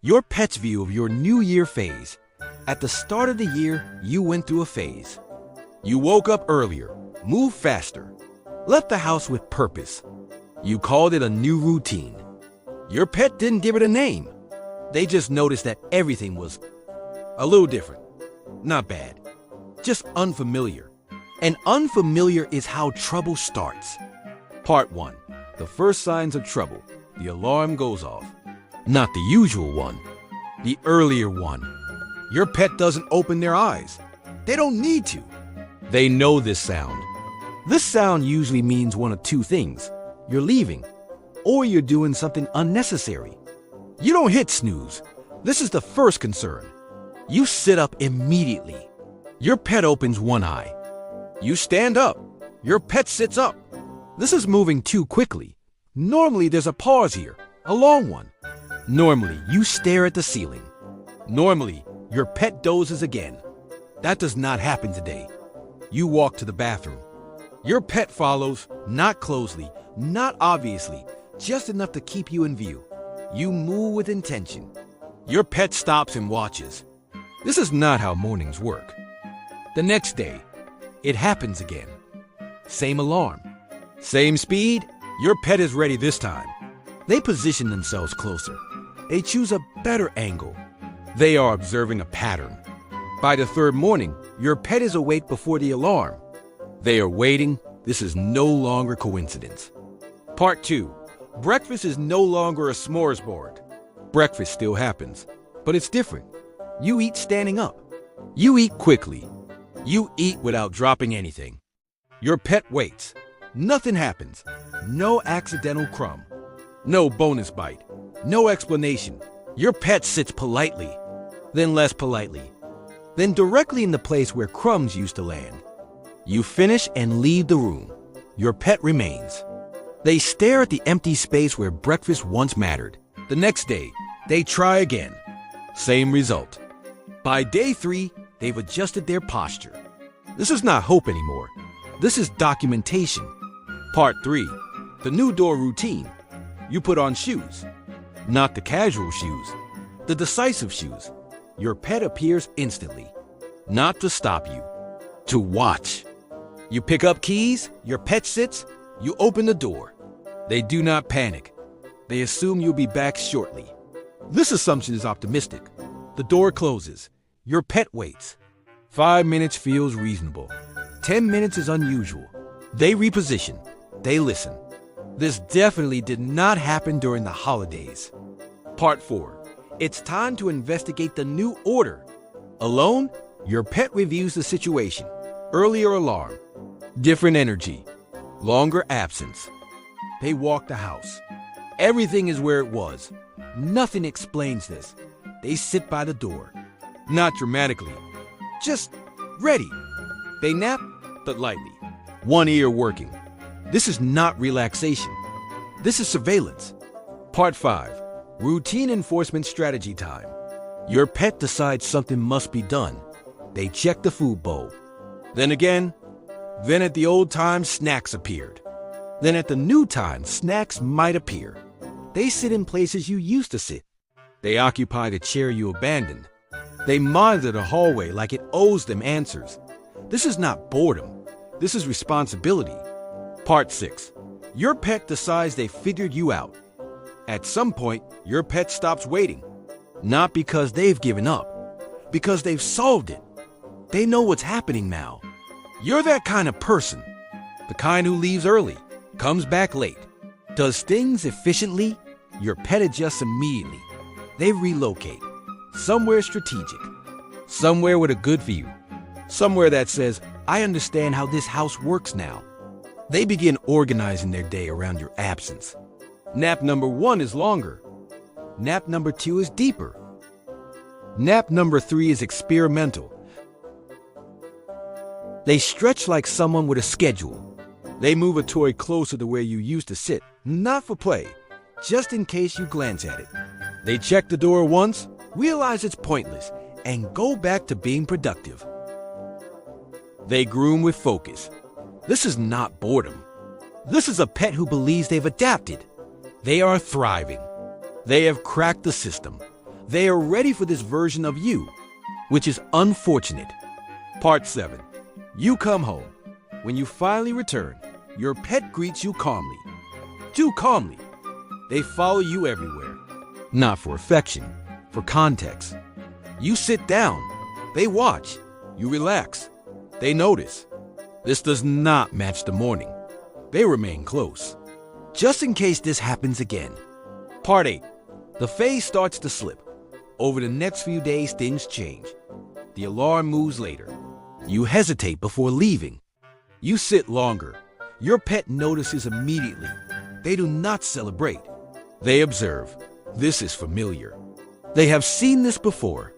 Your pet's view of your New Year phase. At the start of the year, you went through a phase. You woke up earlier, moved faster, left the house with purpose. You called it a new routine. Your pet didn't give it a name. They just noticed that everything was a little different. Not bad, just unfamiliar. And unfamiliar is how trouble starts. Part 1. The first signs of trouble. The alarm goes off. Not the usual one, the earlier one. Your pet doesn't open their eyes. They don't need to. They know this sound. This sound usually means one of two things. You're leaving, or you're doing something unnecessary. You don't hit snooze. This is the first concern. You sit up immediately. Your pet opens one eye. You stand up. Your pet sits up. This is moving too quickly. Normally there's a pause here, a long one. Normally you stare at the ceiling. Normally your pet dozes again. That does not happen today. You walk to the bathroom. Your pet follows, not closely, not obviously, just enough to keep you in view. You move with intention. Your pet stops and watches. This is not how mornings work. The next day, it happens again. Same alarm. Same speed. Your pet is ready this time. They position themselves closer. They choose a better angle. They are observing a pattern. By the third morning, your pet is awake before the alarm. They are waiting. This is no longer coincidence. Part 2. Breakfast is no longer a smorgasbord. Breakfast still happens, but it's different. You eat standing up. You eat quickly. You eat without dropping anything. Your pet waits. Nothing happens. No accidental crumb. No bonus bite. No explanation. Your pet sits politely, then less politely, then directly in the place where crumbs used to land. You finish and leave the room. Your pet remains. They stare at the empty space where breakfast once mattered. The next day, they try again. Same result. By day 3, they've adjusted their posture. This is not hope anymore. This is documentation. Part 3. The new door routine. You put on shoes. Not the casual shoes. The decisive shoes. Your pet appears instantly. Not to stop you. To watch. You pick up keys. Your pet sits. You open the door. They do not panic. They assume you'll be back shortly. This assumption is optimistic. The door closes. Your pet waits. 5 minutes feels reasonable. 10 minutes is unusual. They reposition. They listen. This definitely did not happen during the holidays. Part 4. It's time to investigate the new order. Alone, your pet reviews the situation. Earlier alarm. Different energy. Longer absence. They walk the house. Everything is where it was. Nothing explains this. They sit by the door. Not dramatically. Just ready. They nap, but lightly. One ear working. This is not relaxation. This is surveillance. Part 5. Routine enforcement strategy time. Your pet decides something must be done. They check the food bowl. Then again, then at the old time, snacks appeared. Then at the new time, snacks might appear. They sit in places you used to sit. They occupy the chair you abandoned. They monitor the hallway like it owes them answers. This is not boredom. This is responsibility. Part 6. Your pet decides they figured you out. At some point, your pet stops waiting. Not because they've given up, because they've solved it. They know what's happening now. You're that kind of person. The kind who leaves early, comes back late, does things efficiently. Your pet adjusts immediately. They relocate. Somewhere strategic. Somewhere with a good view. Somewhere that says, I understand how this house works now. They begin organizing their day around your absence. Nap number 1 is longer. Nap number 2 is deeper. Nap number 3 is experimental. They stretch like someone with a schedule. They move a toy closer to where you used to sit, not for play, just in case you glance at it. They check the door once, realize it's pointless, and go back to being productive. They groom with focus. This is not boredom. This is a pet who believes they've adapted. They are thriving. They have cracked the system. They are ready for this version of you, which is unfortunate. Part 7. You come home. When you finally return, your pet greets you calmly. Too calmly. They follow you everywhere. Not for affection, for context. You sit down. They watch. You relax. They notice. This does not match the morning. They remain close. Just in case this happens again. Part 8. The phase starts to slip. Over the next few days, things change. The alarm moves later. You hesitate before leaving. You sit longer. Your pet notices immediately. They do not celebrate. They observe. This is familiar. They have seen this before.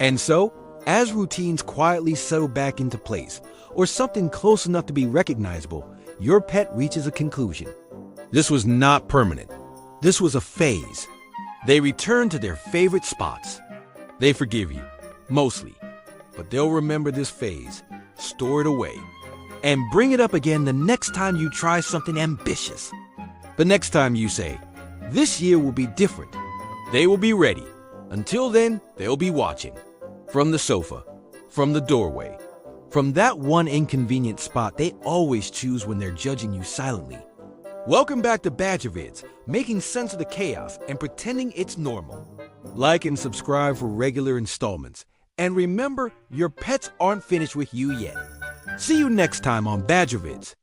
And so, as routines quietly settle back into place, or something close enough to be recognizable, your pet reaches a conclusion. This was not permanent. This was a phase. They return to their favorite spots. They forgive you, mostly, but they'll remember this phase, store it away, and bring it up again the next time you try something ambitious. The next time you say, "This year will be different," they will be ready. Until then, they'll be watching. From the sofa, from the doorway, from that one inconvenient spot they always choose when they're judging you silently. Welcome back to BadgerVids, making sense of the chaos and pretending it's normal. Like and subscribe for regular installments. And remember, your pets aren't finished with you yet. See you next time on BadgerVids.